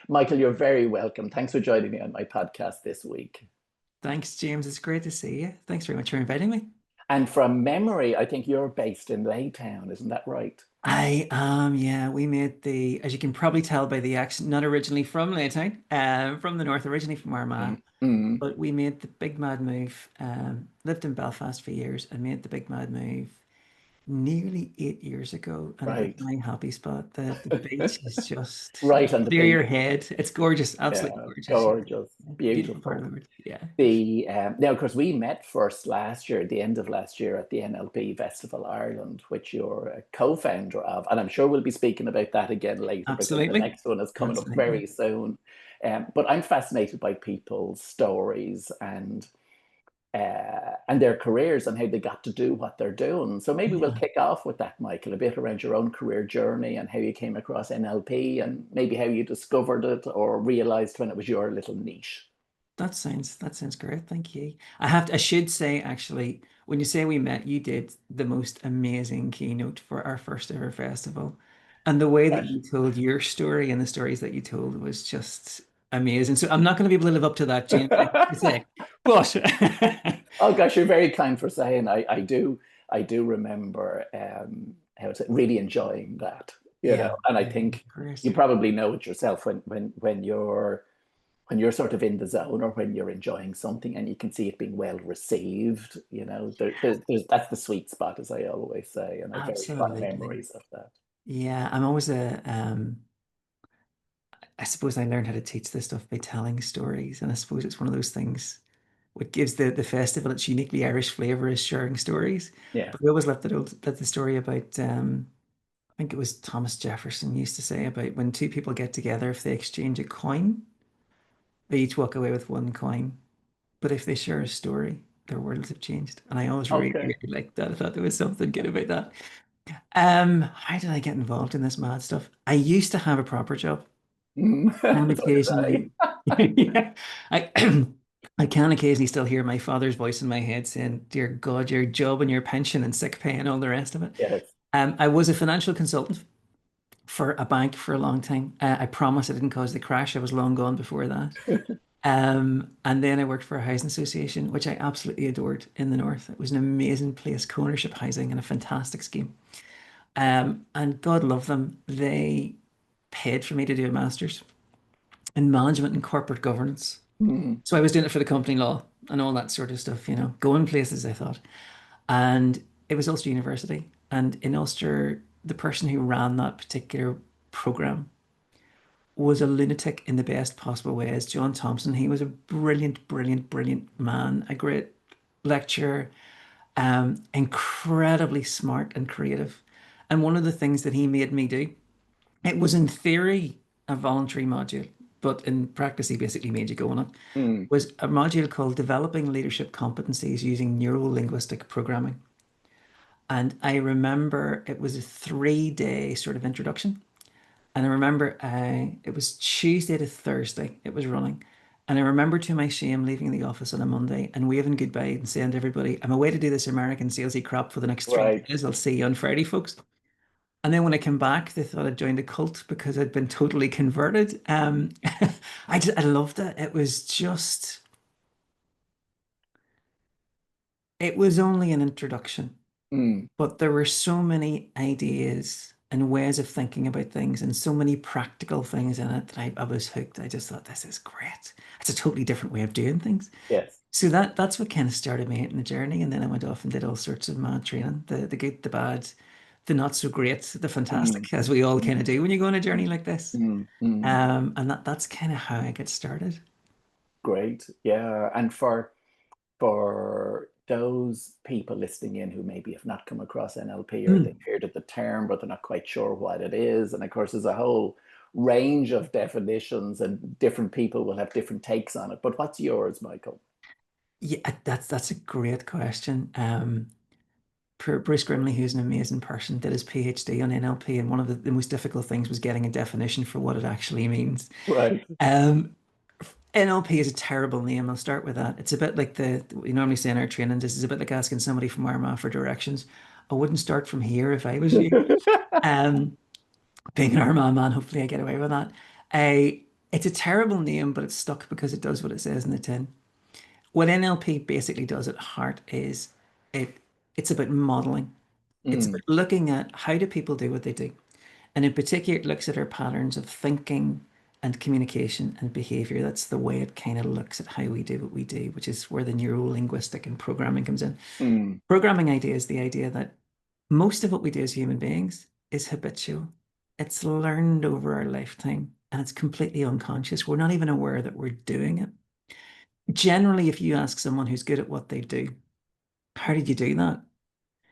Michael, you're very welcome. Thanks for joining me on my podcast this week. Thanks, James. It's great to see you. Thanks very much for inviting me. And from memory, I think you're based in Laytown, isn't that right? I am, yeah. We made as you can probably tell by the accent, not originally from Laytown, from the north, originally from Armagh, Mm. but we made the big mad move. Lived in Belfast for years and made the big mad move nearly 8 years ago, and it is Right. my happy spot. The beach is just Right on the clear beach. your head. It's gorgeous, absolutely Yeah, gorgeous. Yeah, gorgeous, yeah. Beautiful part of beautiful. the world. Yeah. The now, of course, we met first last year, at the end of last year, at the NLP Festival Ireland, which you're a co-founder of, and I'm sure we'll be speaking about that again later because the Absolutely. next one is coming up Absolutely. very soon. But I'm fascinated by people's stories and their careers and how they got to do what they're doing. So maybe we'll Yeah. kick off with that, Michael, a bit around your own career journey and how you came across NLP and maybe how you discovered it or realized when it was your little niche. That sounds great. Thank you. I should say actually, when you say we met, you did the most amazing keynote for our first ever festival. And the way that Right. you told your story and the stories that you told was just amazing. So I'm not going to be able to live up to that, James, I have to say. But Oh gosh, you're very kind for saying. I do remember how to really enjoying that, yeah, and I yeah, think great. you probably know it yourself when you're sort of in the zone or when you're enjoying something and you can see it being well received, that's the sweet spot, as I always say, and I have very fond Absolutely. memories of that. Yeah, I'm always I suppose I learned how to teach this stuff by telling stories. And I suppose it's one of those things. What gives the festival its uniquely Irish flavor is sharing stories. Yeah. But we always let the story about I think it was Thomas Jefferson used to say about when two people get together, if they exchange a coin, they each walk away with one coin. But if they share a story, their worlds have changed. And I always really, Okay. really liked that. I thought there was something good about that. How did I get involved in this mad stuff? I used to have a proper job. And So did I. occasionally, yeah, I I can occasionally still hear my father's voice in my head saying, "Dear God, your job and your pension and sick pay and all the rest of it." Yes. I was a financial consultant for a bank for a long time. I promise I didn't cause the crash. I was long gone before that. And then I worked for a housing association, which I absolutely adored in the north. It was an amazing place, co-ownership housing, and a fantastic scheme. And God love them, they paid for me to do a master's in management and corporate governance. Mm. So I was doing it for the company law and all that sort of stuff, going places, I thought. And it was Ulster University. And in Ulster, the person who ran that particular program was a lunatic in the best possible ways. John Thompson, he was a brilliant, brilliant, brilliant man, a great lecturer, incredibly smart and creative. And one of the things that he made me do, it was in theory a voluntary module, but in practice, he basically made you go on it, Mm. was a module called Developing Leadership Competencies Using Neuro-Linguistic Programming. And I remember it was a 3 day sort of introduction. And I remember it was Tuesday to Thursday, it was running. And I remember to my shame leaving the office on a Monday and waving goodbye and saying to everybody, I'm away to do this American salesy crap for the next three Right. days. I'll see you on Friday, folks. And then when I came back, they thought I'd joined a cult because I'd been totally converted. I loved it. It was only an introduction, Mm. but there were so many ideas and ways of thinking about things and so many practical things in it that I was hooked. I just thought, this is great. It's a totally different way of doing things. Yes. So that's what kind of started me out in the journey. And then I went off and did all sorts of mad training, the good, the bad, the not so great, the Mm. fantastic, as we all kind of Mm. do when you go on a journey like this. Mm. Mm. And that's kind of how I get started. Great. Yeah. And for those people listening in who maybe have not come across NLP or they've Mm. heard of the term, but they're not quite sure what it is. And of course, there's a whole range of definitions, and different people will have different takes on it. But what's yours, Michael? Yeah, that's a great question. Bruce Grimley, who's an amazing person, did his PhD on NLP, and one of the most difficult things was getting a definition for what it actually means. Right. Um, NLP is a terrible name. I'll start with that. It's a bit like we normally say in our training, this is a bit like asking somebody from Armagh for directions. I wouldn't start from here if I was you. Um, Being an Armagh man, hopefully I get away with that. It's a terrible name, but it's stuck because it does what it says in the tin. What NLP basically does at heart is it it's about modeling. It's about Mm, looking at how do people do what they do. And in particular, it looks at our patterns of thinking and communication and behavior. That's the way it kind of looks at how we do what we do, which is where the neuro-linguistic and programming comes in. mm, Programming idea is the idea that most of what we do as human beings is habitual. It's learned over our lifetime and it's completely unconscious. We're not even aware that we're doing it. Generally, if you ask someone who's good at what they do, how did you do that?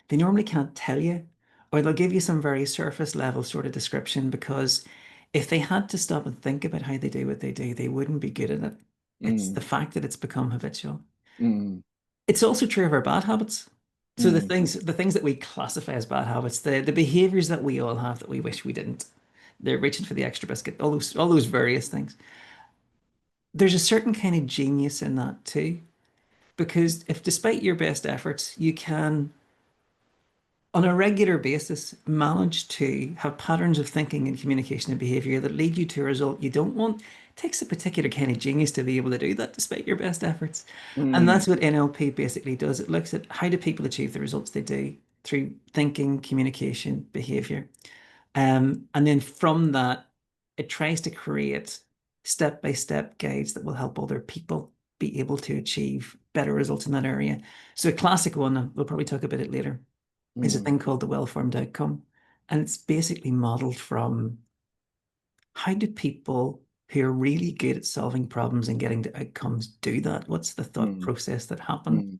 They normally can't tell you, or they'll give you some very surface level sort of description because if they had to stop and think about how they do what they do, they wouldn't be good at it. It's the mm, fact that it's become habitual. mm, It's also true of our bad habits. So mm. the things that we classify as bad habits, the behaviors that we all have that we wish we didn't. They're reaching for the extra biscuit, all those various things. There's a certain kind of genius in that too, because if despite your best efforts, you can on a regular basis manage to have patterns of thinking and communication and behavior that lead you to a result you don't want, it takes a particular kind of genius to be able to do that despite your best efforts. And Mm, that's what NLP basically does. It looks at how do people achieve the results they do through thinking, communication, behavior. And then from that, it tries to create step-by-step guides that will help other people be able to achieve better results in that area. So a classic one, and we'll probably talk about it later, is a mm, thing called the well-formed outcome. And it's basically modeled from how do people who are really good at solving problems and getting to outcomes do that? What's the thought mm, process that happened? mm,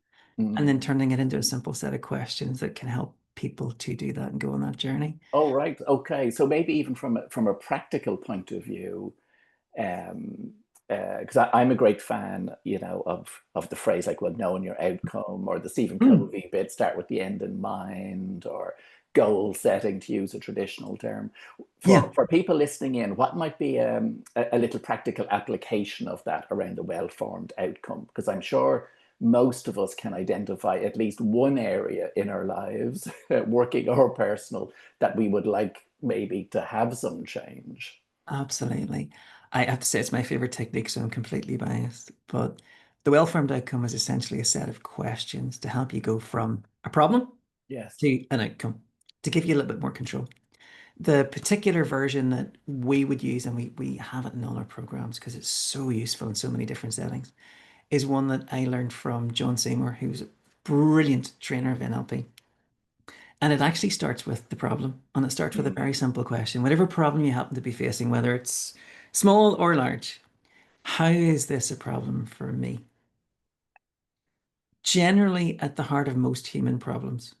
And mm. then turning it into a simple set of questions that can help people to do that and go on that journey. Oh, right. Okay. So maybe even from a practical point of view, um, because I'm a great fan, of the phrase like, well, knowing your outcome, or the Stephen Mm, Covey bit, start with the end in mind, or goal setting, to use a traditional term. yeah, For people listening in, what might be a little practical application of that around the well-formed outcome? Because I'm sure most of us can identify at least one area in our lives, working or personal, that we would like maybe to have some change. absolutely. I have to say it's my favorite technique, so I'm completely biased. But the well-formed outcome is essentially a set of questions to help you go from a problem Yes. to an outcome to give you a little bit more control. The particular version that we would use, and we have it in all our programs because it's so useful in so many different settings, is one that I learned from John Seymour, who's a brilliant trainer of NLP. And it actually starts with the problem, and it starts with a Mm, very simple question. Whatever problem you happen to be facing, whether it's small or large, how is this a problem for me? Generally, at the heart of most human problems,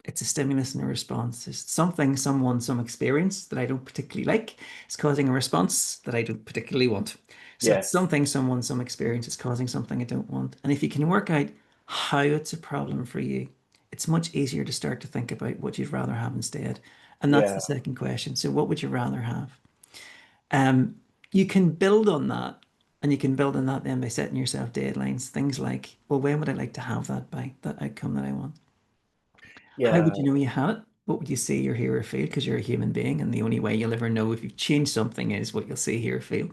it's a stimulus and a response. It's something, someone, some experience that I don't particularly like is causing a response that I don't particularly want. So it's yes. something, someone, some experience is causing something I don't want. And if you can work out how it's a problem for you, it's much easier to start to think about what you'd rather have instead. And that's the Yeah. second question. So what would you rather have? Um, you can build on that, and you can build on that then by setting yourself deadlines. Things like, well, when would I like to have that by, that outcome that I want? How would Yeah. you know you had it? What would you see or hear or feel? Because you're a human being, and the only way you'll ever know if you've changed something is what you'll see, hear, or feel.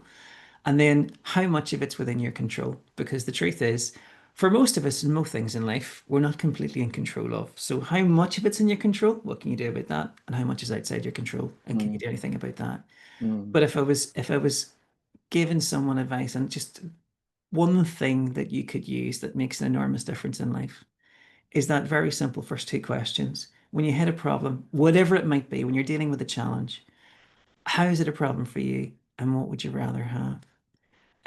And then how much of it's within your control? Because the truth is, for most of us, and most things in life, we're not completely in control of. So how much of it's in your control? What can you do about that? And how much is outside your control? And can you Mm, do anything about that? mm. But if I was giving someone advice and just one thing that you could use that makes an enormous difference in life is that very simple first two questions. When you hit a problem, whatever it might be, when you're dealing with a challenge, how is it a problem for you? And what would you rather have?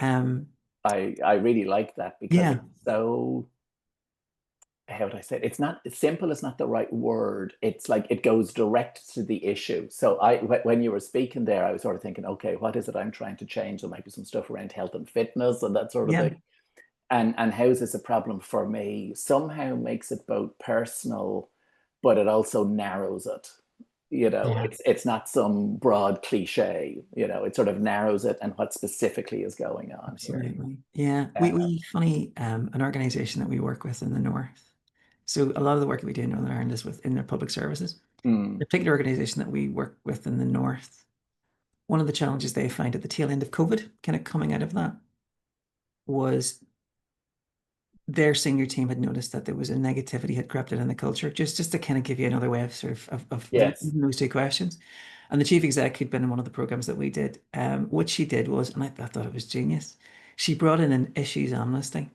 Um, I really like that because yeah, it's so, how would I say it? It's not simple, is not the right word. It's like it goes direct to the issue. So when you were speaking there, I was sort of thinking, okay, what is it I'm trying to change? There might be some stuff around health and fitness and that sort of yeah, thing. And how is this a problem for me? Somehow makes it both personal, but it also narrows it. yeah, It's not some broad cliche. It sort of narrows it and what specifically is going on here. absolutely. Yeah, Uh, funny, an organization that we work with in the north. So a lot of the work that we do in Northern Ireland is within their public services. mm, The particular organization that we work with in the north one of the challenges they found at the tail end of COVID, kind of coming out of that, was their senior team had noticed that there was a negativity had crept in the culture, just to kind of give you another way of sort of Yes. those two questions. And the chief exec who'd been in one of the programs that we did, what she did was, and I thought it was genius, she brought in an issues amnesty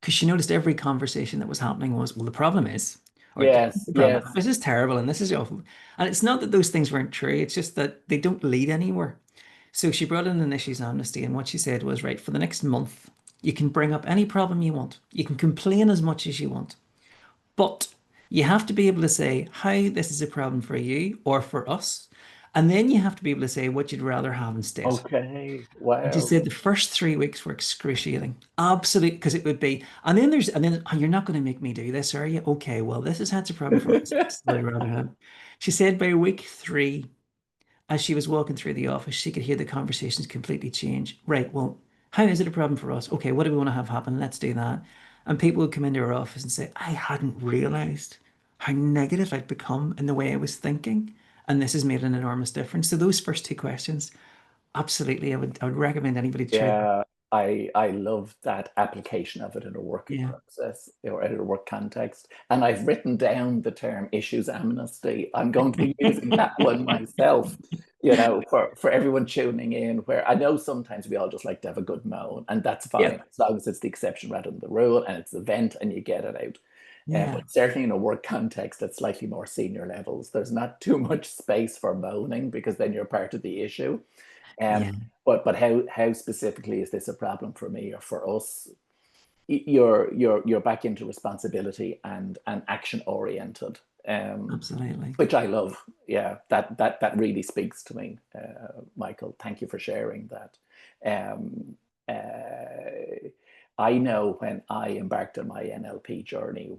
because she noticed every conversation that was happening was, well, the problem is, or Yes. the problem, Yes. this is terrible and this is awful. And it's not that those things weren't true, it's just that they don't lead anywhere. So she brought in an issues amnesty, and what she said was, right, for the next month, you can bring up any problem you want. You can complain as much as you want, but you have to be able to say how this is a problem for you or for us. And then you have to be able to say what you'd rather have instead. Okay. And she Wow. said the first 3 weeks were excruciating. Absolutely, because it would be, and then, oh, you're not going to make me do this, are you? Okay, well, this is how it's a problem for us. This is what I'd rather have. She said by week 3, as she was walking through the office, she could hear the conversations completely change. Right, well, how is it a problem for us? Okay, what do we want to have happen? Let's do that. And people would come into her office and say, I hadn't realized how negative I'd become in the way I was thinking. And this has made an enormous difference. So those first two questions, absolutely, I would recommend anybody to try them. Yeah, I love that application of it in a working Yeah. process or in a work context. And I've written down the term issues amnesty. I'm going to be using that one myself, for everyone tuning in, where I know sometimes we all just like to have a good moan, and that's Yeah. fine as long as it's the exception rather than the rule and it's the vent and you get it out. Yeah. But certainly in a work context at slightly more senior levels, there's not too much space for moaning because then you're part of the issue. Um, Yeah. but how specifically is this a problem for me or for us? You're back into responsibility and action oriented, Absolutely. which I love. Yeah, that really speaks to me, Michael. Thank you for sharing that. Um, I know when I embarked on my NLP journey,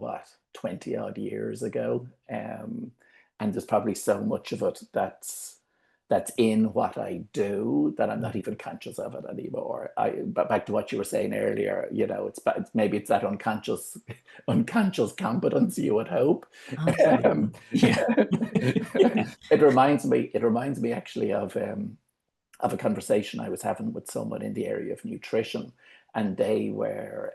20 odd years ago, and there's probably so much of it that's in what I do that I'm not even conscious of it anymore. But back to what you were saying earlier, maybe it's that unconscious competence you would hope. Absolutely. Um, Yeah. Yeah. it reminds me actually of a conversation I was having with someone in the area of nutrition, and they were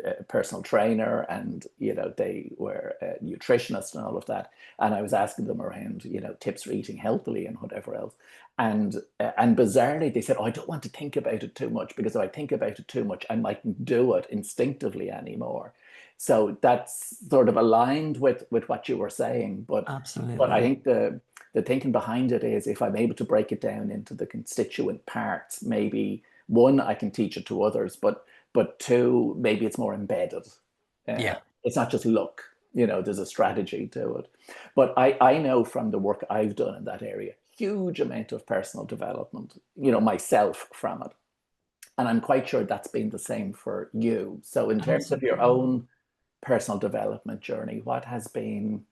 a personal trainer, and they were a nutritionist and all of that. And I was asking them around tips for eating healthily and whatever else. And bizarrely they said, oh, I don't want to think about it too much, because if I think about it too much I mightn't do it instinctively anymore. So that's sort of aligned with what you were saying, but I Absolutely. think the thinking behind it is, if I'm able to break it down into the constituent parts, maybe one, I can teach it to others, but two, maybe it's more embedded. Yeah. It's not just luck, there's a strategy to it. But I know from the work I've done in that area, huge amount of personal development, myself from it. And I'm quite sure that's been the same for you. So in terms of your Absolutely. own personal development journey, what has been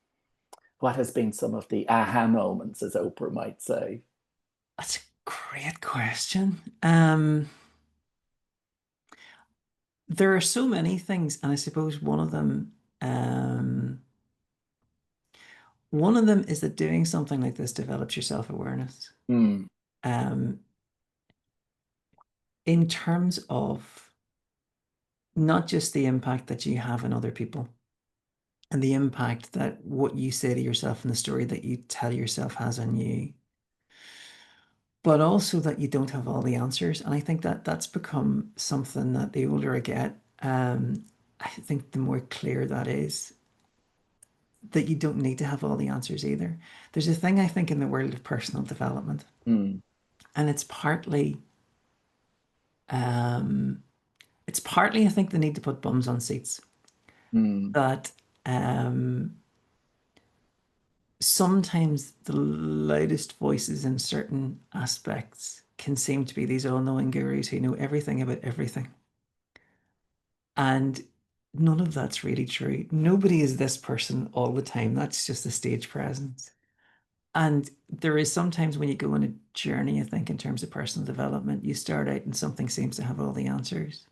some of the aha moments, as Oprah might say? That's a great question. There are so many things, and I suppose one of them is that doing something like this develops your self-awareness. Mm, Um, in terms of not just the impact that you have on other people and the impact that what you say to yourself and the story that you tell yourself has on you, but also that you don't have all the answers. And I think that that's become something that the older I get, I think the more clear that is, that you don't need to have all the answers either. There's a thing I think in the world of personal development, mm, and um, it's partly I think the need to put bums on seats. mm, That um, sometimes the loudest voices in certain aspects can seem to be these all-knowing gurus who know everything about everything. And none of that's really true. Nobody is this person all the time. That's just a stage presence. And there is sometimes when you go on a journey, I think, in terms of personal development, you start out and something seems to have all the answers.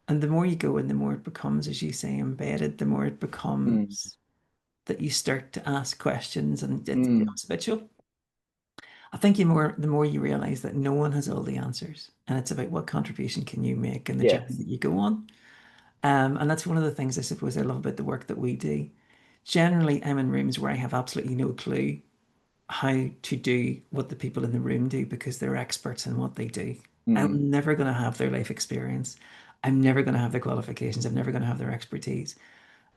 And the more you go and the more it becomes, as you say, embedded, the more it mm, becomes that you start to ask questions and it mm, becomes habitual. I think the more you realize that no one has all the answers, and it's about what contribution can you make in the journey Yes. that you go on. And that's one of the things I suppose I love about the work that we do. Generally, I'm in rooms where I have absolutely no clue how to do what the people in the room do because they're experts in what they do. Mm, I'm never going to have their life experience. I'm never going to have their qualifications. I'm never going to have their expertise.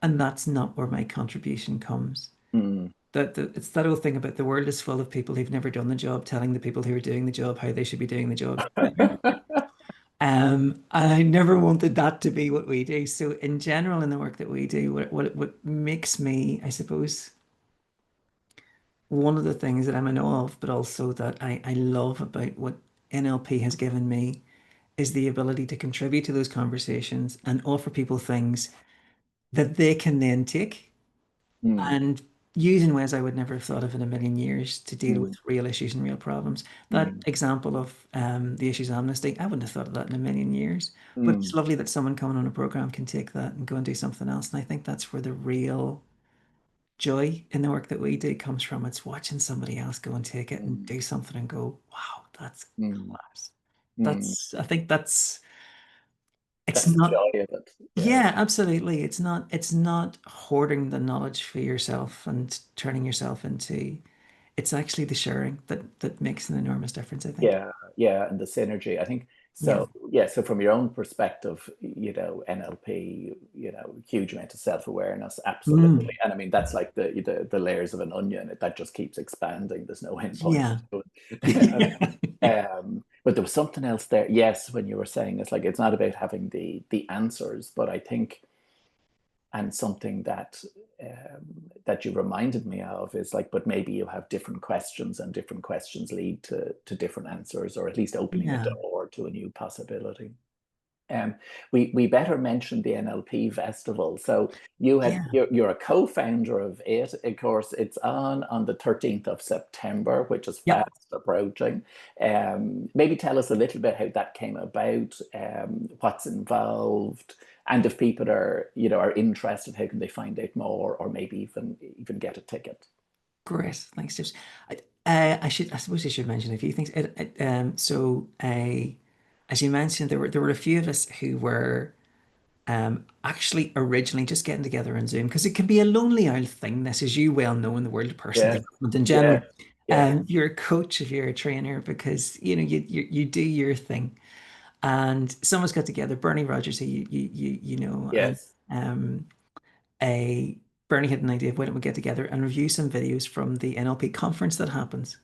And that's not where my contribution comes. mm. It's that old thing about the world is full of people who've never done the job, telling the people who are doing the job how they should be doing the job. I never wanted that to be what we do. So in general, in the work that we do, what makes me, I suppose, one of the things that I'm in awe of, but also that I love about what NLP has given me is the ability to contribute to those conversations and offer people things that they can then take Mm, and use in ways I would never have thought of in a million years to deal with mm, real issues and real problems. That mm, example of the issues amnesty, I wouldn't have thought of that in a million years. But it's mm, lovely that someone coming on a program can take that and go and do something else. And I think that's where the real joy in the work that we do comes from. It's watching somebody else go and take it and mm, do something and go, wow, that's mm, class. mm. I think it's That's the not, joy of it. Yeah. yeah, absolutely. It's not hoarding the knowledge for yourself and turning yourself into, it's actually the sharing that makes an enormous difference, I think. Yeah, yeah, and the synergy. I think Yeah. so. Yeah, so from your own perspective, NLP, huge amount of self-awareness, Mm. absolutely. And I mean, that's like the layers of an onion. That just keeps expanding. There's no end point Yeah. to it. But there was something else there. Yes, when you were saying it's like it's not about having the answers, but I think and something that you reminded me of is like, but maybe you have different questions, and different questions lead to different answers, or at least opening a Yeah. door to a new possibility. Um, we better mention the NLP Festival. So Yeah. you're a co-founder of it. Of course, it's on the 13th of September, which is Yep. fast approaching. Maybe tell us a little bit how that came about, what's involved, and if people are interested, how can they find out more, or maybe even get a ticket? Great. Thanks, James. I suppose I should mention a few things. As you mentioned, there were a few of us who were actually originally just getting together on Zoom because it can be a lonely old thing. This, as you well know, in the world of personal Yes, development in yes, general. yes, If you're a coach, if you're a trainer, because you do your thing, and someone's got together. Bernie Rogers, who you know, and yes, um, a Bernie had an idea of why don't we get together and review some videos from the NLP conference that happens.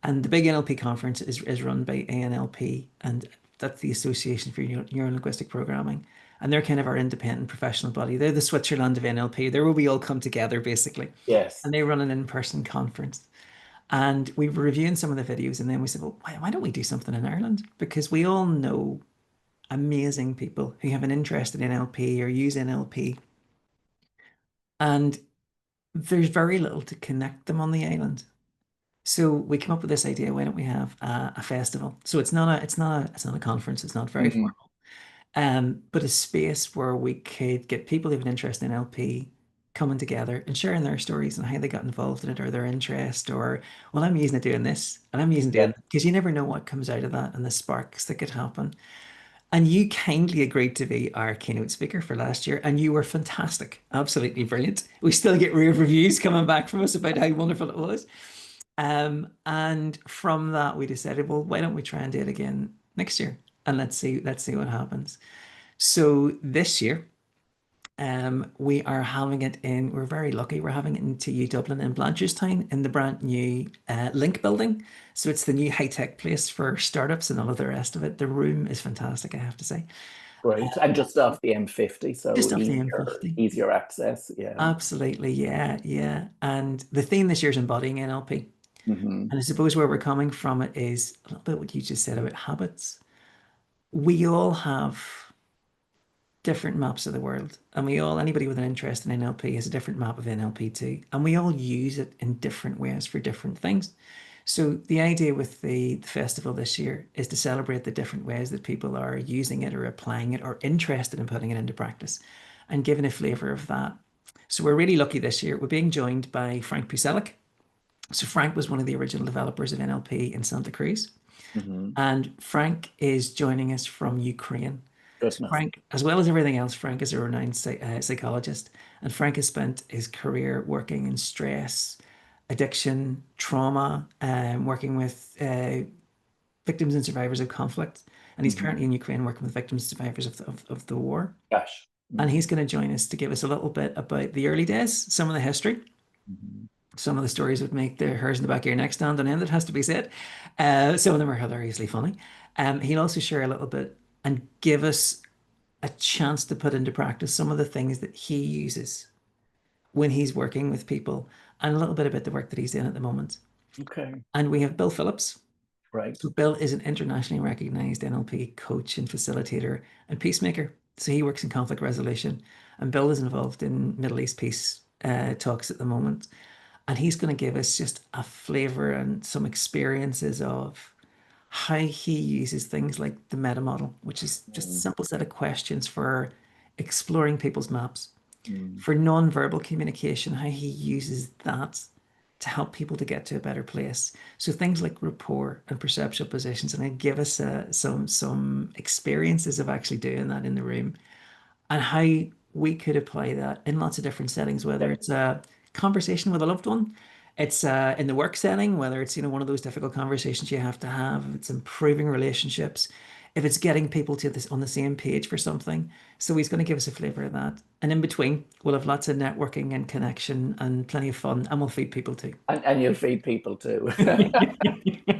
And the big NLP conference is run by ANLP, and that's the Association for Neuro-Linguistic Programming. And they're kind of our independent professional body. They're the Switzerland of NLP. They're where we all come together, basically. yes, And they run an in-person conference. And we were reviewing some of the videos, and then we said, well, why don't we do something in Ireland? Because we all know amazing people who have an interest in NLP or use NLP. And there's very little to connect them on the island. So we came up with this idea. Why don't we have a festival? So it's not a conference. It's not very mm, formal. But a space where we could get people who have an interest in LP coming together and sharing their stories and how they got involved in it or their interest or, well, I'm using it doing this and I'm using doing yes, that because you never know what comes out of that and the sparks that could happen. And you kindly agreed to be our keynote speaker for last year, and you were fantastic, absolutely brilliant. We still get rave reviews coming back from us about how wonderful it was. And from that, we decided, well, why don't we try and do it again next year, and let's see what happens. So this year, we are having it in. We're very lucky. We're having it in TU Dublin in Blanchardstown in the brand new Link building. So it's the new high tech place for startups and all of the rest of it. The room is fantastic, I have to say. great. And just off the M50, so Just off the easier M50. easier access. Yeah. Absolutely, yeah, yeah. And the theme this year is embodying NLP. Hmm. And I suppose where we're coming from it is a little bit what you just said about habits. We all have different maps of the world, and anybody with an interest in NLP has a different map of NLP too, and we all use it in different ways for different things. So the idea with the festival this year is to celebrate the different ways that people are using it or applying it or interested in putting it into practice and giving a flavor of that. So we're really lucky this year. We're being joined by Frank Puselic, So Frank was one of the original developers of NLP in Santa Cruz. Hmm. And Frank is joining us from Ukraine. So Goodness. Frank, as well as everything else, Frank is a renowned psychologist. And Frank has spent his career working in stress, addiction, trauma, working with victims and survivors of conflict. And he's Hmm. currently in Ukraine working with victims and survivors of the war. Gosh. And Hmm. he's going to join us to give us a little bit about the early days, some of the history, Hmm. some of the stories would make the hairs in the back of your neck stand on end, it has to be said. Some of them are hilariously funny. He'll also share a little bit and give us a chance to put into practice some of the things that he uses when he's working with people and a little bit about the work that he's doing at the moment. Okay. And we have Bill Phillips. Right. So Bill is an internationally recognized NLP coach and facilitator and peacemaker. So he works in conflict resolution, and Bill is involved in Middle East peace talks at the moment. And he's going to give us just a flavor and some experiences of how he uses things like the meta model, which is just a Mm. simple set of questions for exploring people's maps, Mm. for non-verbal communication, how he uses that to help people to get to a better place. So things like rapport and perceptual positions, and I give us some experiences of actually doing that in the room and how we could apply that in lots of different settings, whether Okay. it's a conversation with a loved one, it's in the work setting, whether it's one of those difficult conversations you have to have, if it's improving relationships, if it's getting people to this on the same page for something. So he's going to give us a flavor of that. And in between, we'll have lots of networking and connection and plenty of fun, and we'll feed people too. And you'll feed people too.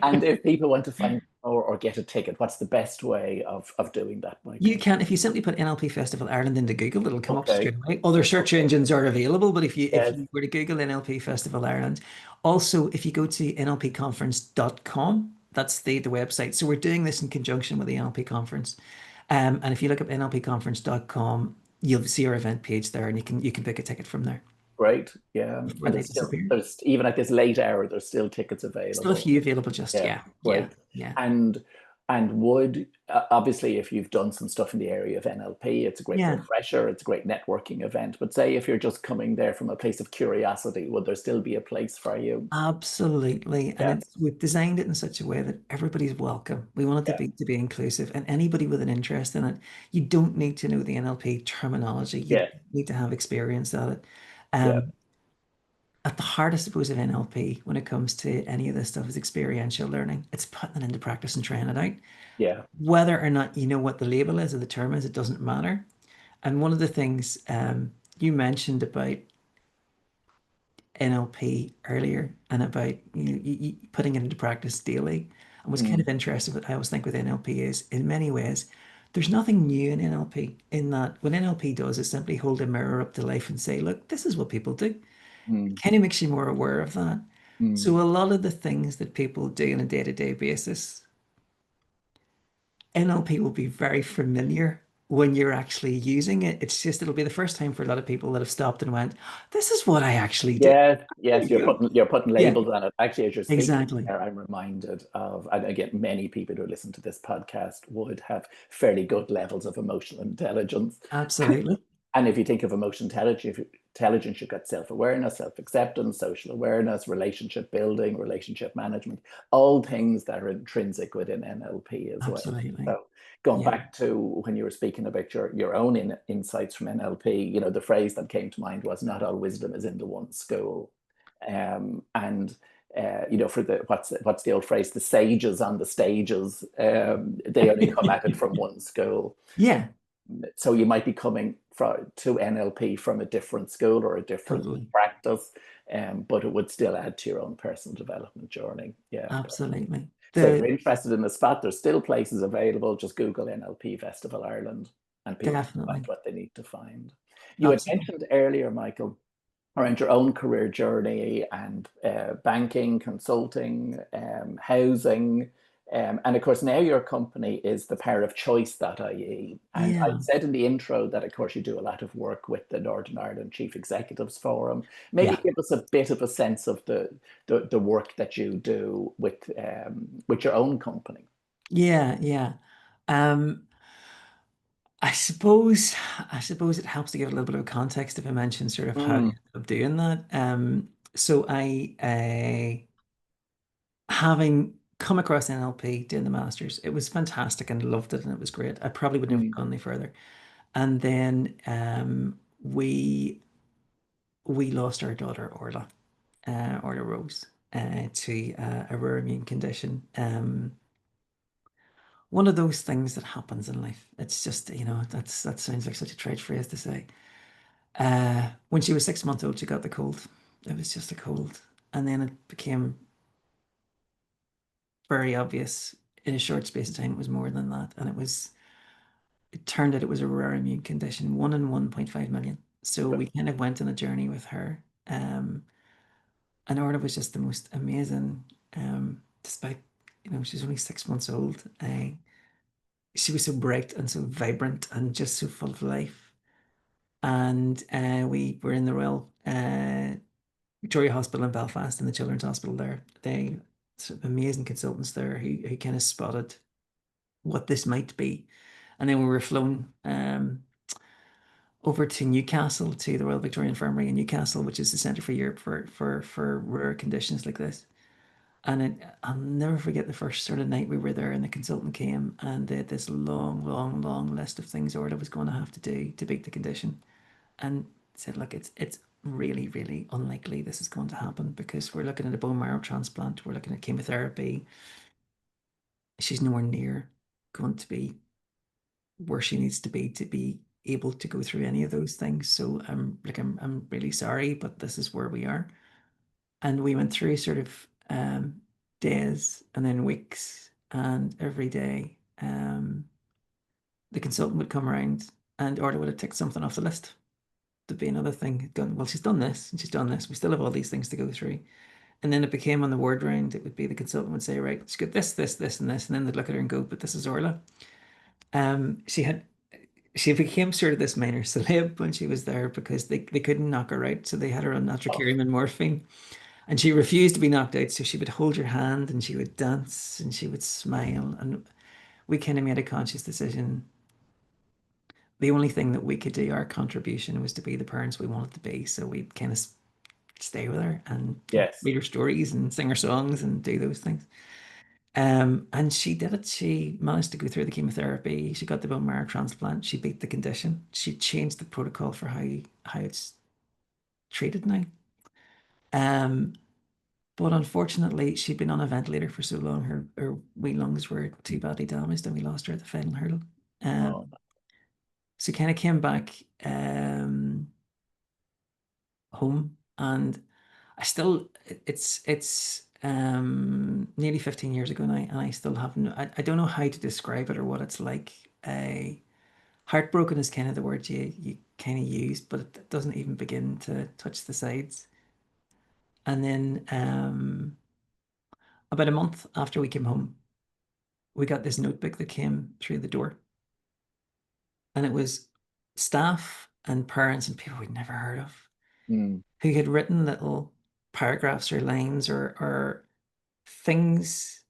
And if people want to find or get a ticket, what's the best way of doing that, You Michael? can, if you simply put NLP Festival Ireland into Google, it'll come up Okay. straight away. Other search engines are available, but if Yes. you were to Google NLP Festival Ireland, also if you go to nlpconference.com, that's the website. So we're doing this in conjunction with the NLP conference. And if you look up nlpconference.com, you'll see our event page there, and you can pick a ticket from there Great. Yeah. before And they there's still disappear. there's even at this late hour, there's still tickets Still a available. few available, just Yeah. yeah, yeah, Great. yeah, And would obviously if you've done some stuff in the area of NLP, it's a great yeah. refresher, it's a great networking event. But say if you're just coming there from a place of curiosity, would there still be a place for you? Absolutely. And Yeah. we've designed it in such a way that everybody's welcome. We want it Yeah. to be inclusive and anybody with an interest in it. You don't need to know the NLP terminology. You Yeah. don't need to have experience at it. Yeah. Um, at the heart, I suppose, of NLP when it comes to any of this stuff is experiential learning. It's putting it into practice and trying it out. Yeah. Whether or not you know what the label is or the term is, it doesn't matter. And one of the things you mentioned about NLP earlier and about putting it into practice daily. And what's kind Mm. of interesting, what I always think with NLP is, in many ways, there's nothing new in NLP. In that, what NLP does is simply hold a mirror up to life and say, "Look, this is what people do." It Mm. kind of makes you more aware of that. Mm. So a lot of the things that people do on a day-to-day basis, NLP will be very familiar when you're actually using it. It's just it'll be the first time for a lot of people that have stopped and went, "This is what I actually do." Yes, There yes, you go. you're putting Yeah, labels on it. Actually, as you're speaking exactly. there, I'm reminded of, and again, many people who listen to this podcast would have fairly good levels of emotional intelligence. Absolutely. And if you think of emotional intelligence, you've got self-awareness, self-acceptance, social awareness, relationship building, relationship management, all things that are intrinsic within NLP as well. Absolutely. So going Yeah. back to when you were speaking about your own insights from NLP, the phrase that came to mind was not all wisdom is in the one school. And for what's the old phrase, the sages on the stages, they only come at it from one school. Yeah, So you might be coming to NLP from a different school or a different totally. practice, but it would still add to your own personal development journey. Yeah, definitely. Absolutely. So if you're interested in the spot, there's still places available. Just Google NLP Festival Ireland and people find Definitely. what they need to find. You had Absolutely. mentioned earlier, Michael, around your own career journey and banking, consulting, housing. And of course, now your company is the power of choice.ie. And I Yeah. said in the intro that, of course, you do a lot of work with the Northern Ireland Chief Executives Forum. Maybe Yeah. give us a bit of a sense of the work that you do with your own company. Yeah. Yeah. Um, I suppose it helps to give a little bit of context if I mention sort of how Mm. I'm doing that. So having come across NLP doing the masters, it was fantastic and loved it and it was great. I probably would never have Mm. gone any further. And then we lost our daughter Orla, Orla Rose, to a rare immune condition. One of those things that happens in life. It's just, that sounds like such a trite phrase to say. When she was 6 months old, she got the cold. It was just a cold. And then it became very obvious in a short space of time it was more than that. And it turned out it was a rare immune condition, 1 in 1.5 million. So we kind of went on a journey with her. And Orla was just the most amazing, despite, she's only 6 months old. She was so bright and so vibrant and just so full of life. And we were in the Royal Victoria Hospital in Belfast and the Children's Hospital there. They sort of amazing consultants there who kind of spotted what this might be. And then we were flown over to Newcastle to the Royal Victorian Infirmary in Newcastle, which is the centre for Europe for rare conditions like this. And I'll never forget the first sort of night we were there, and the consultant came and they had this long, long, long list of things Orla was going to have to do to beat the condition, and said, "Look, it's really, really unlikely this is going to happen because we're looking at a bone marrow transplant, we're looking at chemotherapy. She's nowhere near going to be where she needs to be able to go through any of those things. So I'm really sorry, but this is where we are." And we went through sort of days and then weeks, and every day the consultant would come around and Orla would have ticked something off the list. There'd be another thing gone, well, she's done this and she's done this. We still have all these things to go through. And then it became on the word round, it would be the consultant would say, right, she's got this, this, this, and this. And then they'd look at her and go, but this is Orla. Um, she had she became sort of this minor celeb when she was there because they couldn't knock her out. So they had her on Oh, natriuretic and morphine. And she refused to be knocked out, so she would hold your hand and she would dance and she would smile. And we kind of made a conscious decision. The only thing that we could do, our contribution, was to be the parents we wanted to be. So we'd kind of stay with her and yes. read her stories and sing her songs and do those things. And she did it. She managed to go through the chemotherapy. She got the bone marrow transplant. She beat the condition. She changed the protocol for how it's treated now. Um, But unfortunately, she'd been on a ventilator for so long, her wee lungs were too badly damaged, and we lost her at the final hurdle. Oh, So kind of came back home, and I still, it's nearly 15 years ago now, and I still have no, I don't know how to describe it or what it's like. Heartbroken is kind of the word you kind of use, but it doesn't even begin to touch the sides. And then about a month after we came home, we got this notebook that came through the door, and it was staff and parents and people we'd never heard of mm, who had written little paragraphs or lines or things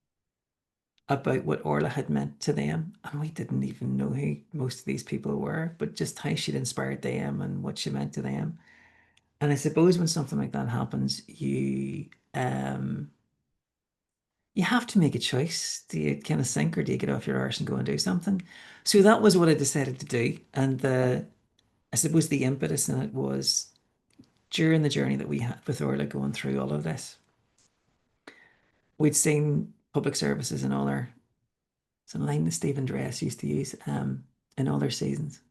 about what Orla had meant to them. And we didn't even know who most of these people were, but just how she'd inspired them and what she meant to them. And I suppose when something like that happens, you have to make a choice. Do you kind of sink or do you get off your arse and go and do something? So that was what I decided to do. And I suppose the impetus in it was during the journey that we had with Orla going through all of this. We'd seen public services in all their, it's a line that Stephen Dress used to use in all their seasons.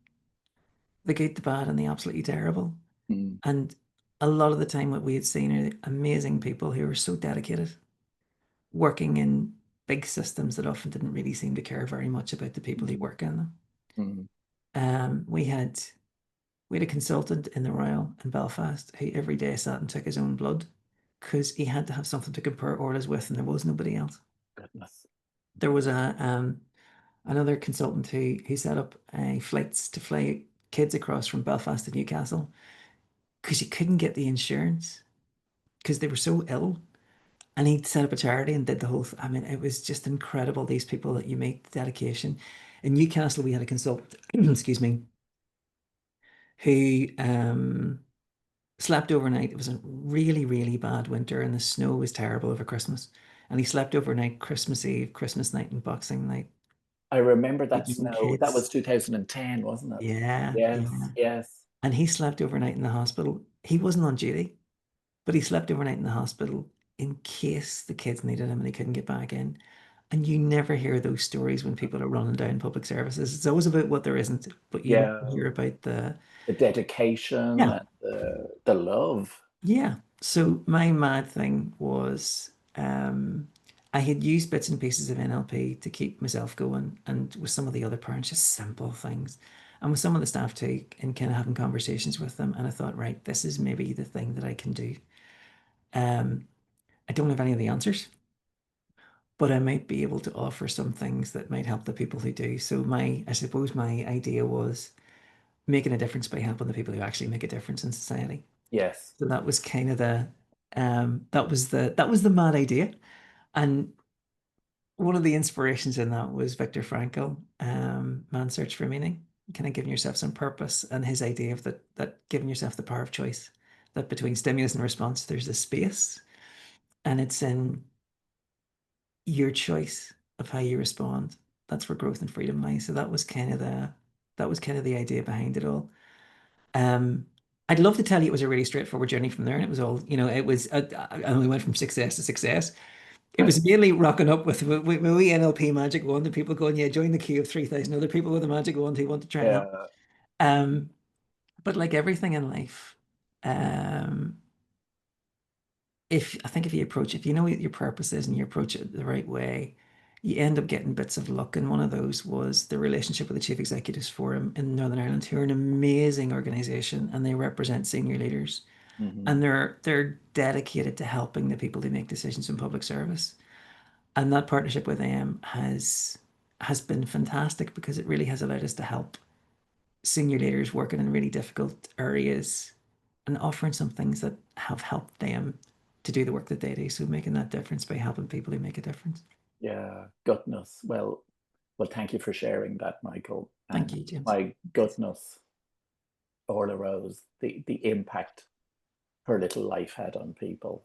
The good, the bad, and the absolutely terrible. mm, And a lot of the time what we had seen are amazing people who were so dedicated, working in big systems that often didn't really seem to care very much about the people who work in them. mm, We had a consultant in the Royal in Belfast who every day sat and took his own blood because he had to have something to compare Orla's with, and there was nobody else. goodness. There was another consultant who set up flights to fly kids across from Belfast to Newcastle because you couldn't get the insurance because they were so ill. And he set up a charity and did the whole. I mean, it was just incredible. These people that you meet, the dedication. In Newcastle, we had a consultant, excuse me, who slept overnight. It was a really, really bad winter and the snow was terrible over Christmas. And he slept overnight Christmas Eve, Christmas night, and Boxing night. I remember that Young snow. That was kids. 2010, wasn't it? Yeah, Yes, yeah. yes. And he slept overnight in the hospital. He wasn't on duty, but he slept overnight in the hospital in case the kids needed him and he couldn't get back in. And you never hear those stories when people are running down public services. It's always about what there isn't, but you never Yeah. hear about The dedication yeah, and the love. yeah. So my mad thing was I had used bits and pieces of NLP to keep myself going, and with some of the other parents, just simple things. And with some of the staff too, and kind of having conversations with them. And I thought, right, this is maybe the thing that I can do. Um, I don't have any of the answers, but I might be able to offer some things that might help the people who do. So I suppose my idea was making a difference by helping the people who actually make a difference in society. Yes. So that was kind of that was the mad idea. And one of the inspirations in that was Viktor Frankl, Man's Search for Meaning, kind of giving yourself some purpose, and his idea of that giving yourself the power of choice, that between stimulus and response, there's a space, and it's in your choice of how you respond. That's where growth and freedom lies. So that was kind of the idea behind it all. Um, I'd love to tell you it was a really straightforward journey from there, and it was all, I only went from success to success. It was mainly rocking up with my wee NLP magic wand and people going, yeah, join the queue of 3,000 other people with a magic wand who want to try and help. Yeah. Um, but like everything in life, um, if you approach it, if you know what your purpose is and you approach it the right way, you end up getting bits of luck. And one of those was the relationship with the Chief Executives Forum in Northern Ireland, who are an amazing organization and they represent senior leaders. Hmm. And they're dedicated to helping the people who make decisions in public service. And that partnership with them has been fantastic because it really has allowed us to help senior leaders working in really difficult areas and offering some things that have helped them to do the work that they do. So making that difference by helping people who make a difference. Yeah. Goodness. Well, thank you for sharing that, Michael. Thank And you, James. my goodness, Orla Rose, the impact her little life had on people.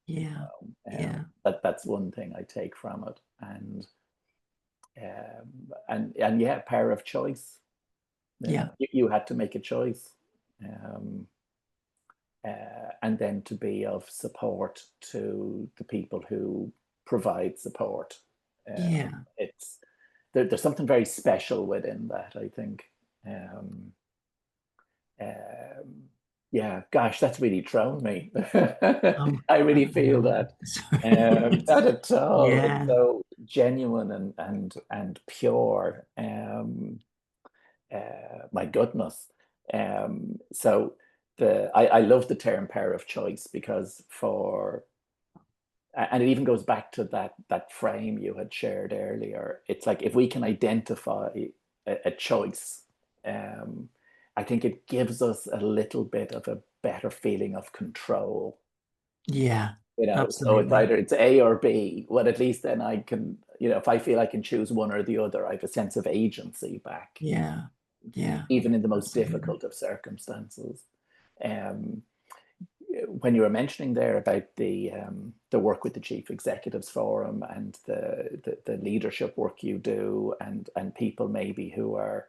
Yeah. Yeah. That's one thing I take from it. And yeah, power of choice. Yeah. You had to make a choice. Um, and then to be of support to the people who provide support. Yeah. It's there's something very special within that, I think. Um, um, yeah, gosh, that's really thrown me. I really feel that. Sorry. Not at all. It's Yeah. so genuine and pure. My goodness. So I love the term power of choice because and it even goes back to that frame you had shared earlier. It's like if we can identify a choice, um, I think it gives us a little bit of a better feeling of control. Yeah. So it's Absolutely. either it's A or B. Well, at least then I can, if I feel I can choose one or the other, I have a sense of agency back, Yeah. Yeah. even in the most Absolutely. difficult of circumstances. Um, when you were mentioning there about the work with the Chief Executives Forum and the leadership work you do, and people maybe who are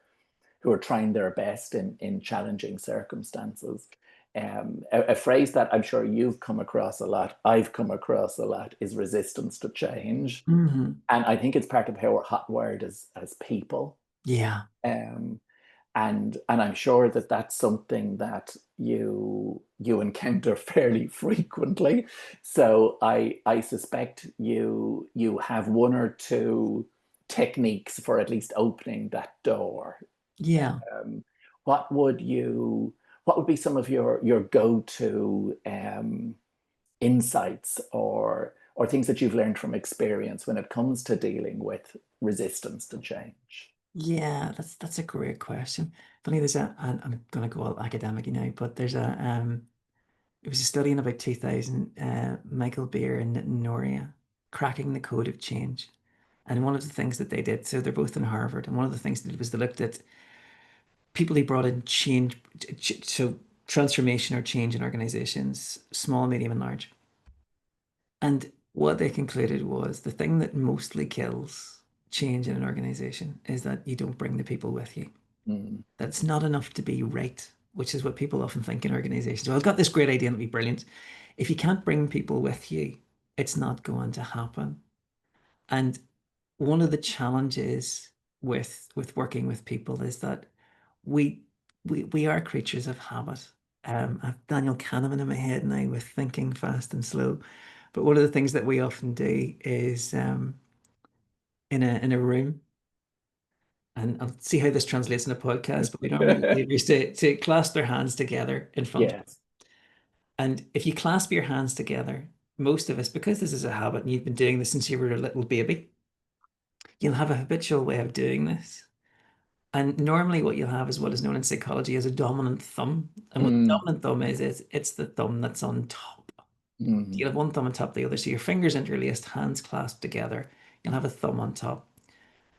trying their best in challenging circumstances. A phrase that I'm sure you've come across a lot, I've come across a lot, is resistance to change. Hmm. And I think it's part of how we're hot-wired as people. Yeah. Um, and I'm sure that that's something that you encounter fairly frequently. So I suspect you have one or two techniques for at least opening that door. Yeah. Um, what would what would be some of your go-to insights or things that you've learned from experience when it comes to dealing with resistance to change? Yeah, that's a great question. Funny, and I'm gonna go all academic now, but it was a study in about 2000, Michael Beer and Nitin Noria, cracking the code of change. And one of the things that they did, so they're both in Harvard, and one of the things they did was they looked at people who brought in change. So transformation or change in organizations, small, medium, and large. And what they concluded was the thing that mostly kills change in an organization is that you don't bring the people with you. Mm. That's not enough to be right, which is what people often think in organizations. Well, I've got this great idea and it'll be brilliant. If you can't bring people with you, it's not going to happen. And one of the challenges with working with people is that we we are creatures of habit. I've Daniel Kahneman in my head now with thinking fast and slow. But one of the things that we often do is in a room, and I'll see how this translates in a podcast, but we normally get leaders to clasp their hands together in front of us. Yes. And if you clasp your hands together, most of us, because this is a habit and you've been doing this since you were a little baby, you'll have a habitual way of doing this. And normally what you'll have is what is known in psychology as a dominant thumb. And what the Mm. dominant thumb is it's the thumb that's on top. Mm. You'll have one thumb on top of the other. So your fingers interlaced, hands clasped together. You'll have a thumb on top.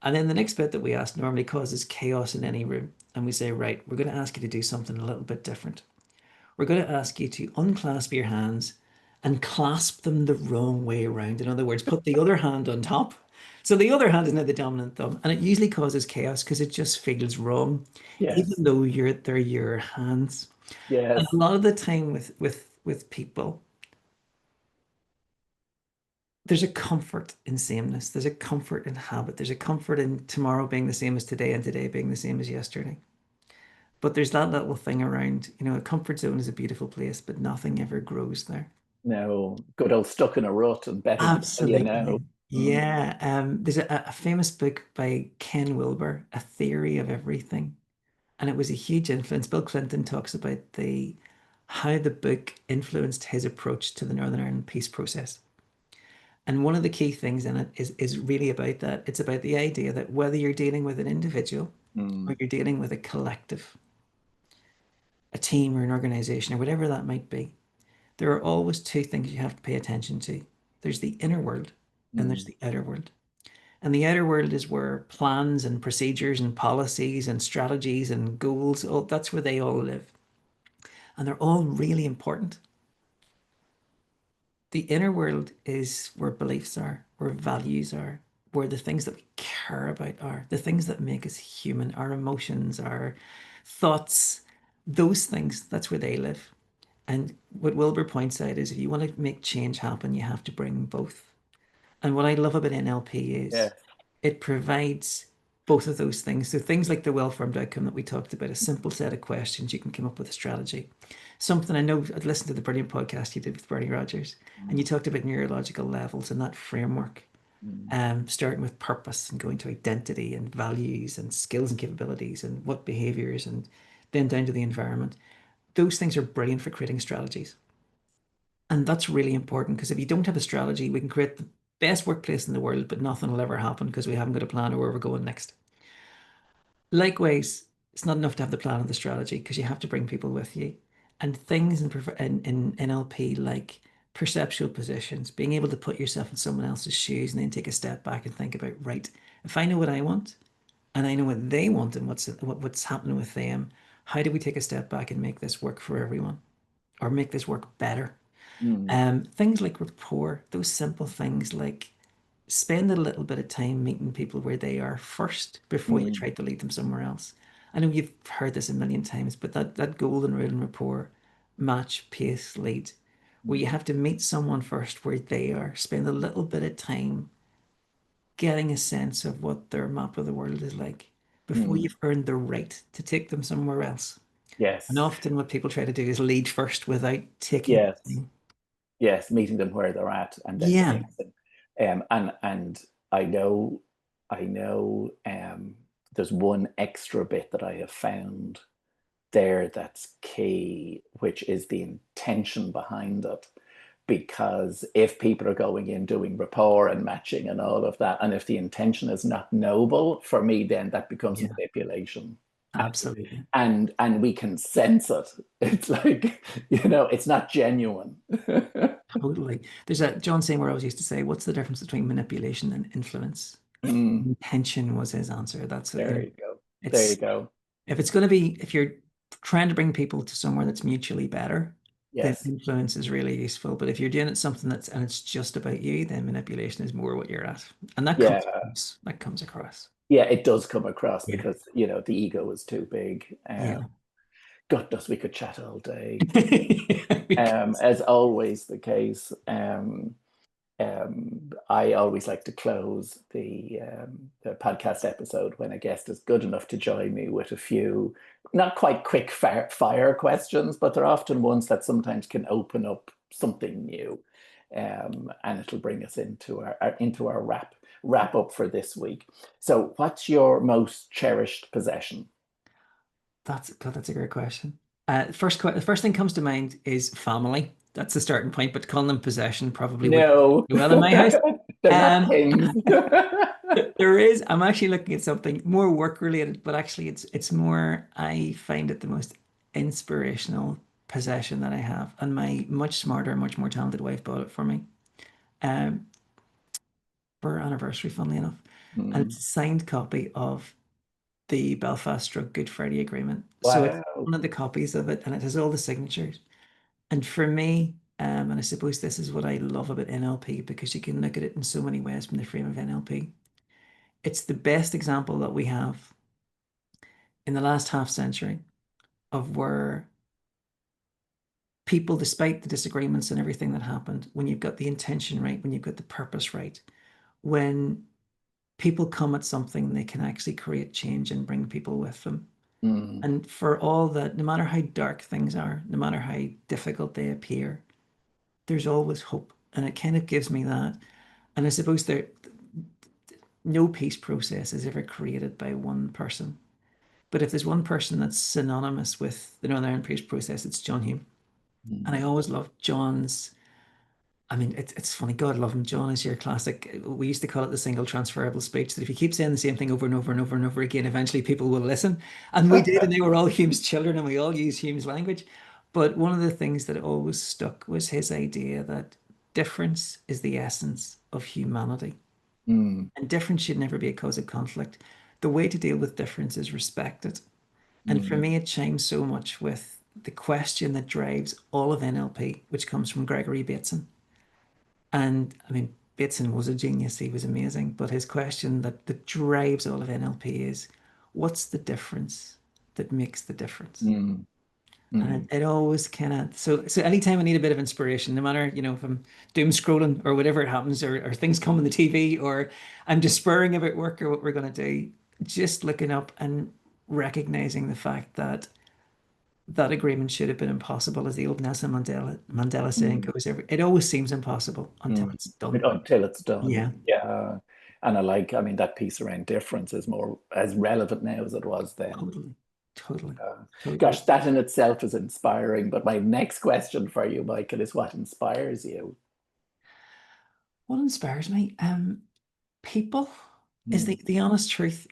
And then the next bit that we ask normally causes chaos in any room. And we say, right, we're going to ask you to do something a little bit different. We're going to ask you to unclasp your hands and clasp them the wrong way around. In other words, put the other hand on top. So the other hand is now the dominant thumb, and it usually causes chaos because it just feels wrong, even Yes. though they're your hands. And a Yes. lot of the time with people, there's a comfort in sameness. There's a comfort in habit. There's a comfort in tomorrow being the same as today and today being the same as yesterday. But there's that little thing around, a comfort zone is a beautiful place, but nothing ever grows there. No, good old stuck in a rut and better to tell you now. Absolutely. Mm. Yeah. There's a famous book by Ken Wilber, A Theory of Everything. And it was a huge influence. Bill Clinton talks about the how the book influenced his approach to the Northern Ireland peace process. And one of the key things in it is really about that. It's about the idea that whether you're dealing with an individual or Mm. you're dealing with a collective, a team or an organization or whatever that might be, there are always two things you have to pay attention to. There's the inner world and there's Mm. the outer world. And the outer world is where plans and procedures and policies and strategies and goals, that's where they all live. And they're all really important. The inner world is where beliefs are, where values are, where the things that we care about are, the things that make us human, our emotions, our thoughts, those things, that's where they live. And what Wilbur points out is if you want to make change happen, you have to bring both. And what I love about NLP is Yes. it provides both of those things. So things like the well-formed outcome that we talked about, a simple set of questions, you can come up with a strategy. Something I know, I'd listened to the brilliant podcast you did with Bernie Rogers, and you Mm. talked about neurological levels and that framework, Mm. starting with purpose and going to identity and values and skills and capabilities and what behaviors and then down to the environment. Those things are brilliant for creating strategies. And that's really important because if you don't have a strategy, we can create the best workplace in the world, but nothing will ever happen because we haven't got a plan of where we're going next. Likewise, it's not enough to have the plan and the strategy because you have to bring people with you. And things in NLP like perceptual positions, being able to put yourself in someone else's shoes and then take a step back and think about, right, if I know what I want and I know what they want and what's happening with them, how do we take a step back and make this work for everyone or make this work better? Mm. Things like rapport, those simple things like spend a little bit of time meeting people where they are first before you Mm. try to lead them somewhere else. I know you've heard this a million times, but that golden rule in rapport, match, pace, lead, where you Mm. have to meet someone first where they are, spend a little bit of time getting a sense of what their map of the world is like before Mm. you've earned the right to take them somewhere else. And Yes. often what people try to do is lead first without taking the Yes. time. Yes. Meeting them where they're at and then Yeah. connecting. And I know there's one extra bit that I have found there that's key, which is the intention behind it. Because if people are going in doing rapport and matching and all of that, and if the intention is not noble, for me, then that becomes Yeah, manipulation. absolutely. And we can sense it. It's like, it's not genuine. Totally. There's a John Seymour always used to say, what's the difference between manipulation and influence? Mm, Intention was his answer. That's it. there you go. There you It's go. if it's going to be if you're trying to bring people to somewhere that's mutually better, then Yes. influence is really useful. But if you're doing it something that's and it's just about you, then manipulation is more what you're at. And Yeah. that comes across. Yeah, it does come across Yeah. because, the ego is too big. Yeah. God knows we could chat all day. Because- As always the case. I always like to close the podcast episode when a guest is good enough to join me with a few, not quite quick fire questions, but they're often ones that sometimes can open up something new, and it'll bring us into our wrap up for this week. So, what's your most cherished possession? that's a great question. The first thing comes to mind is family. That's the starting point, but calling them possession probably would No, do well in my house. they're not Um, things. there is. I'm actually looking at something more work related, but actually, it's more. I find it the most inspirational possession that I have, and my much smarter, much more talented wife bought it for me, um, for our anniversary, funnily enough, and Hmm. it's a signed copy of the Belfast Stroke Good Friday Agreement. So it's Wow. one of the copies of it, and it has all the signatures. And for me, and I suppose this is what I love about NLP because you can look at it in so many ways from the frame of NLP. It's the best example that we have in the last half century of where people, despite the disagreements and everything that happened, when you've got the intention right, when you've got the purpose right, when people come at something, they can actually create change and bring people with them. Mm, And for all that, no matter how dark things are, no matter how difficult they appear, there's always hope. And it kind of gives me that. And I suppose no peace process is ever created by one person. But if there's one person that's synonymous with the Northern Ireland peace process, it's John Hume. And I mm. always loved John's. I mean, it's funny. God love him. John is your classic. We used to call it the single transferable speech. That if you keep saying the same thing over and over and over and over again, eventually people will listen. And we did, and they were all Hume's children, and we all use Hume's language. But one of the things that always stuck was his idea that difference is the essence of humanity, Mm, and difference should never be a cause of conflict. The way to deal with difference is respect it. And for mm, me, it chimes so much with the question that drives all of NLP, which comes from Gregory Bateson. And I mean, Bateson was a genius. He was amazing. But his question that drives all of NLP is, what's the difference that makes the difference? mm, And mm. it always kind of so anytime I need a bit of inspiration, no matter, if I'm doom scrolling or whatever it happens, or things come on the TV, or I'm despairing about work or what we're going to do, just looking up and recognizing the fact that that agreement should have been impossible, as the old Nelson Mandela saying Mm, goes, it always seems impossible until mm. it's done. Until it's done. Yeah, Yeah. And I mean, that piece around difference is more as relevant now as it was then. totally, totally, Uh, totally. Gosh, that in itself is inspiring. But my next question for you, Michael, is what inspires you? What inspires me? People is Mm, the honest truth.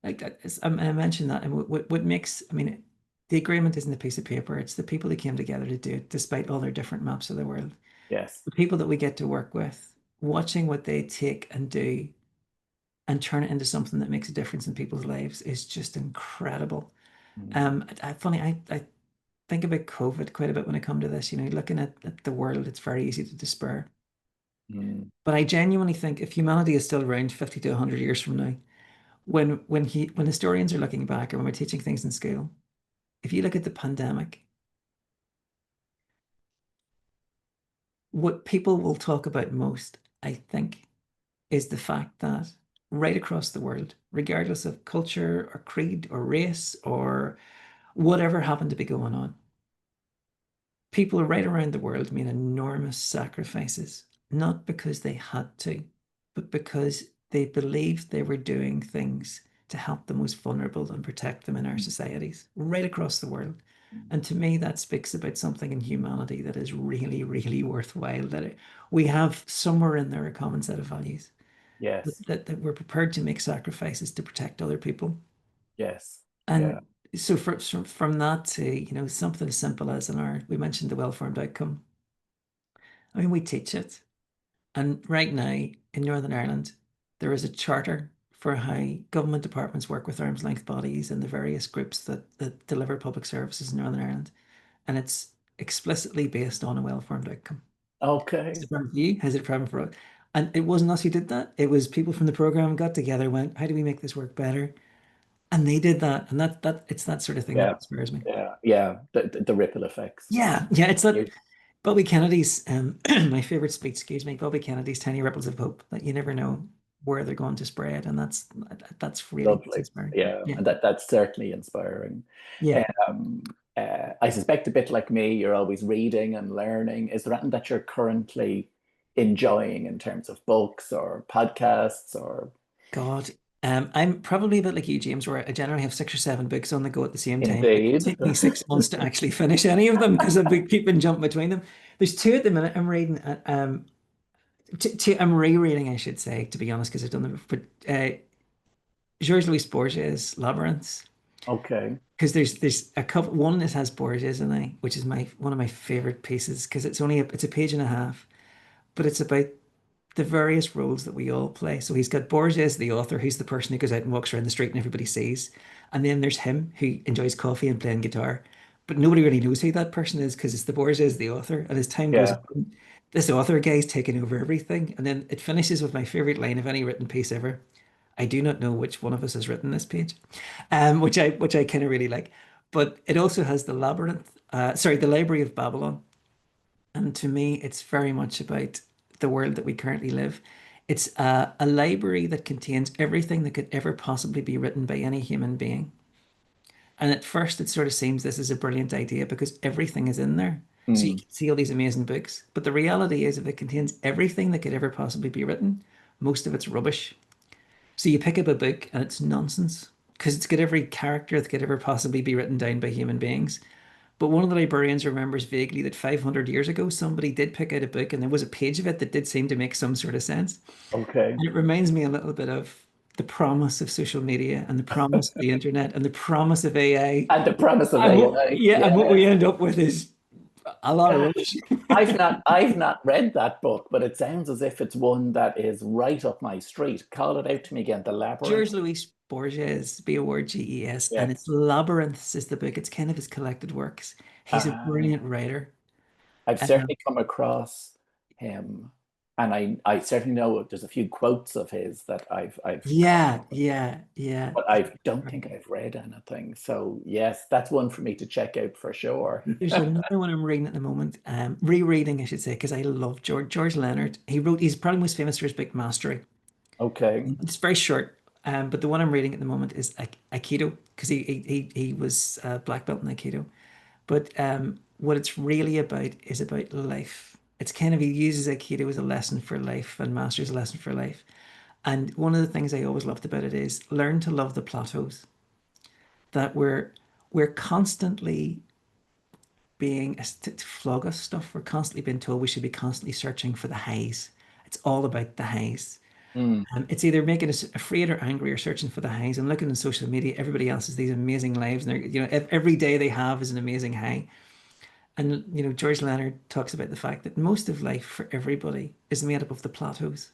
Like I mentioned that, and what makes, I mean, the agreement isn't a piece of paper. It's the people that came together to do it, despite all their different maps of the world. yes. The people that we get to work with, watching what they take and do and turn it into something that makes a difference in people's lives is just incredible. Mm, Funny, I think about COVID quite a bit when I come to this. Looking at the world, it's very easy to despair. mm, But I genuinely think if humanity is still around 50 to 100 years from now, when historians are looking back or when we're teaching things in school, if you look at the pandemic, what people will talk about most, I think, is the fact that right across the world, regardless of culture or creed or race or whatever happened to be going on, people right around the world made enormous sacrifices, not because they had to, but because they believed they were doing things to help the most vulnerable and protect them in our societies, right across the world. mm. And to me, that speaks about something in humanity that is really, really worthwhile. We have somewhere in there a common set of values Yes. that we're prepared to make sacrifices to protect other people. Yes. Yeah. And so from that to, something as simple as we mentioned the well-formed outcome. I mean, we teach it. And right now in Northern Ireland, there is a charter for how government departments work with arm's length bodies and the various groups that deliver public services in Northern Ireland. And it's explicitly based on a well-formed outcome. Is Okay. it a problem for you? Has it a problem for us? And it wasn't us who did that. It was people from the program got together, went, how do we make this work better? And they did that. And that it's that sort of thing that Yeah. inspires me. Yeah. Yeah. The ripple effects. Yeah, yeah, it's that You- Bobby Kennedy's my favorite speech, excuse me, Bobby Kennedy's Tiny Ripples of Hope, that you never know where they're going to spread. And that's really Lovely. inspiring. Yeah. Yeah. And that's certainly inspiring. Yeah. Um, I suspect a bit like me, you're always reading and learning. Is there anything that you're currently enjoying in terms of books or podcasts or God. I'm probably a bit like you, James, where I generally have 6 or 7 books on the go at the same time. It could indeed? take me 6 months to actually finish any of them because I've been keeping jumping between them. There's two at the minute I'm reading. I'm rereading, I should say, to be honest, because I've done them. But Georges Louis Borges' Labyrinths, Okay. because there's a couple. One that has Borges in it, which is my one of my favorite pieces, because it's a page and a half, but it's about the various roles that we all play. So he's got Borges, the author, who's the person who goes out and walks around the street and everybody sees. And then there's him who enjoys coffee and playing guitar. But nobody really knows who that person is because it's the Borges, the author. And as time goes Yeah. on, this author guy's taking over everything. And then it finishes with my favorite line of any written piece ever. I do not know which one of us has written this page, which I kind of really like. But it also has the labyrinth, the Library of Babylon, and to me, it's very much about the world that we currently live. It's a library that contains everything that could ever possibly be written by any human being. And at first, it sort of seems this is a brilliant idea because everything is in there. So you Mm. can see all these amazing books. But the reality is, if it contains everything that could ever possibly be written, most of it's rubbish. So you pick up a book and it's nonsense because it's got every character that could ever possibly be written down by human beings. But one of the librarians remembers vaguely that 500 years ago, somebody did pick out a book and there was a page of it that did seem to make some sort of sense. Okay. And it reminds me a little bit of the promise of social media and the promise of the internet and the promise of AI. And the premise of And AI. what Yeah. we end up with is a lot of Yeah. rubbish. I've not read that book, but it sounds as if it's one that is right up my street. Call it out to me again. The Labyrinth. George Louis Borges, Borges, and Yes. it's Labyrinths is the book. It's kind of his collected works. He's a Uh, brilliant writer. I've Um, certainly come across him, and I certainly know there's a few quotes of his that I've come yeah, across, yeah, yeah. but I don't think I've read anything. So yes, that's one for me to check out for sure. There's another one I'm reading at the moment, rereading, I should say, because I love George Leonard. He's probably most famous for his book Mastery. Okay. It's very short, but the one I'm reading at the moment is Aikido, because he was black belt in Aikido. But what it's really about is about life. It's kind of he uses Aikido as a lesson for life and masters a lesson for life. And one of the things I always loved about it is learn to love the plateaus. That we're constantly being to flog us stuff. We're constantly being told we should be constantly searching for the highs. It's all about the highs. Mm, It's either making us afraid or angry or searching for the highs. And looking on social media, everybody else has these amazing lives, and every day they have is an amazing high. And George Leonard talks about the fact that most of life for everybody is made up of the plateaus.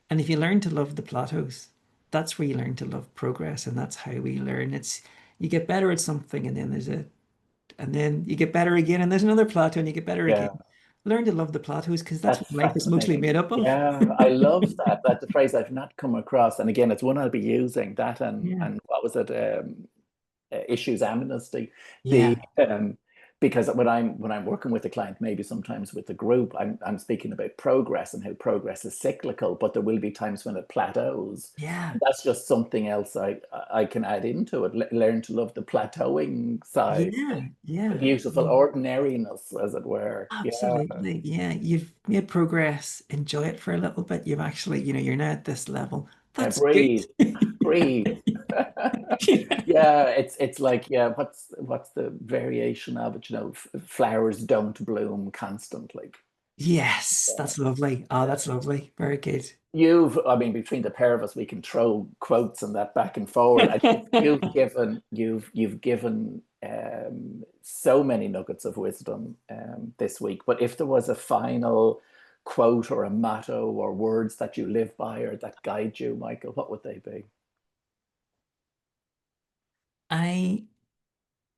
And if you learn to love the plateaus, that's where you learn to love progress, and that's how we learn. It's you get better at something, and then you get better again, and there's another plateau, and you get better yeah, again. Learn to love the plateaus because that's that's what life is mostly fascinating. made up of. Yeah, I love that. That's a phrase I've not come across, and again, it's one I'll be using. That Yeah. and what was it? Issues amnesty. The Yeah. because when I'm working with a client, maybe sometimes with the group, I'm speaking about progress and how progress is cyclical, but there will be times when it plateaus. Yeah. That's just something else I can add into it. Learn to love the plateauing side, Yeah. the Yeah. beautiful ordinariness, as it were. Yeah, Absolutely. Yeah. You've made progress. Enjoy it for a little bit. You've actually, you're now at this level. yeah, That's good. breathe, breathe. Yeah, it's like yeah, what's the variation of it? Flowers don't bloom constantly. Yes, Yeah. that's lovely. Oh, that's lovely. Very good. I mean, between the pair of us, we can throw quotes and that back and forward. You've given so many nuggets of wisdom this week. But if there was a final quote or a motto or words that you live by or that guide you, Michael, what would they be? I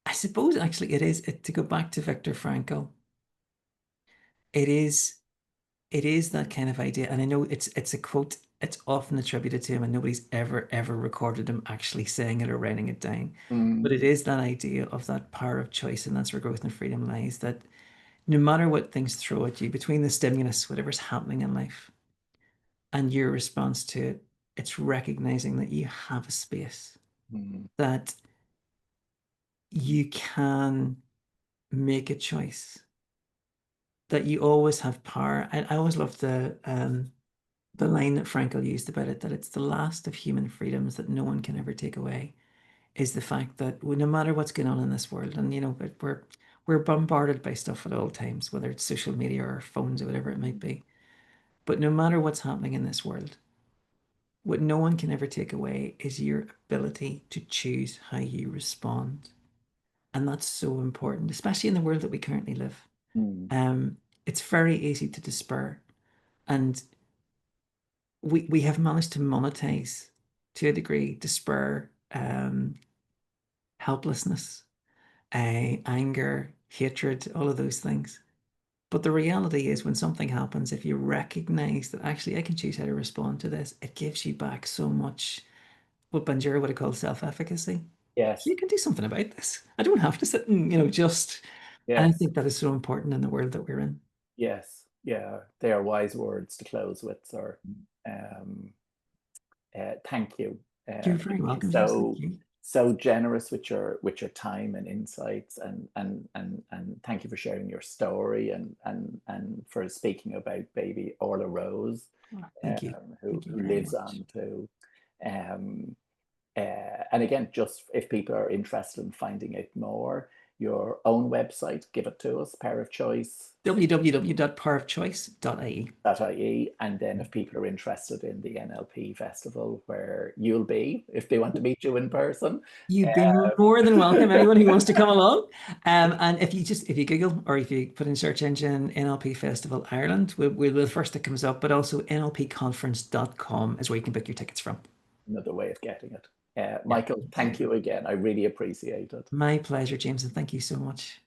I suppose actually to go back to Viktor Frankl. It is it is that kind of idea, and I know it's a quote. It's often attributed to him, and nobody's ever recorded him actually saying it or writing it down. But Mm, it is that idea of that power of choice, and that's where growth and freedom lies. That no matter what things throw at you, between the stimulus, whatever's happening in life, and your response to it, it's recognizing that you have a space, mm, that you can make a choice, that you always have power. I always love the line that Frankl used about it, that it's the last of human freedoms that no one can ever take away, is the fact that no matter what's going on in this world, and we're bombarded by stuff at all times, whether it's social media or phones or whatever it might be. But no matter what's happening in this world, what no one can ever take away is your ability to choose how you respond. And that's so important, especially in the world that we currently live. mm, Um, it's very easy to despair. And we have managed to monetize to a degree despair, helplessness, anger, hatred, all of those things. But the reality is, when something happens, if you recognize that actually I can choose how to respond to this, it gives you back so much what Bandura would have called self-efficacy. yes, You can do something about this. I don't have to sit and, just. And I yes, think that is so important in the world that we're in. yes, yeah. They are wise words to close with, sir. Um, thank you. You're You've very been welcome, James. Thank so you. so generous with your time and insights, and thank you for sharing your story and for speaking about baby Orla Rose, Oh, thank you. who Thank you who very lives much. on to. Um, and again, just if people are interested in finding out more, your own website, give it to us, pair of choice www.powerofchoice.ie. ie. And then if people are interested in the NLP festival where you'll be, if they want to meet you in person. You'd be more than welcome. Anyone who wants to come along. And if you Google or if you put in search engine NLP Festival Ireland, we'll be the first that comes up, but also nlpconference.com is where you can book your tickets from. Another way of getting it. Yeah, Michael, thank absolutely. you again. I really appreciate it. My pleasure, James, and thank you so much.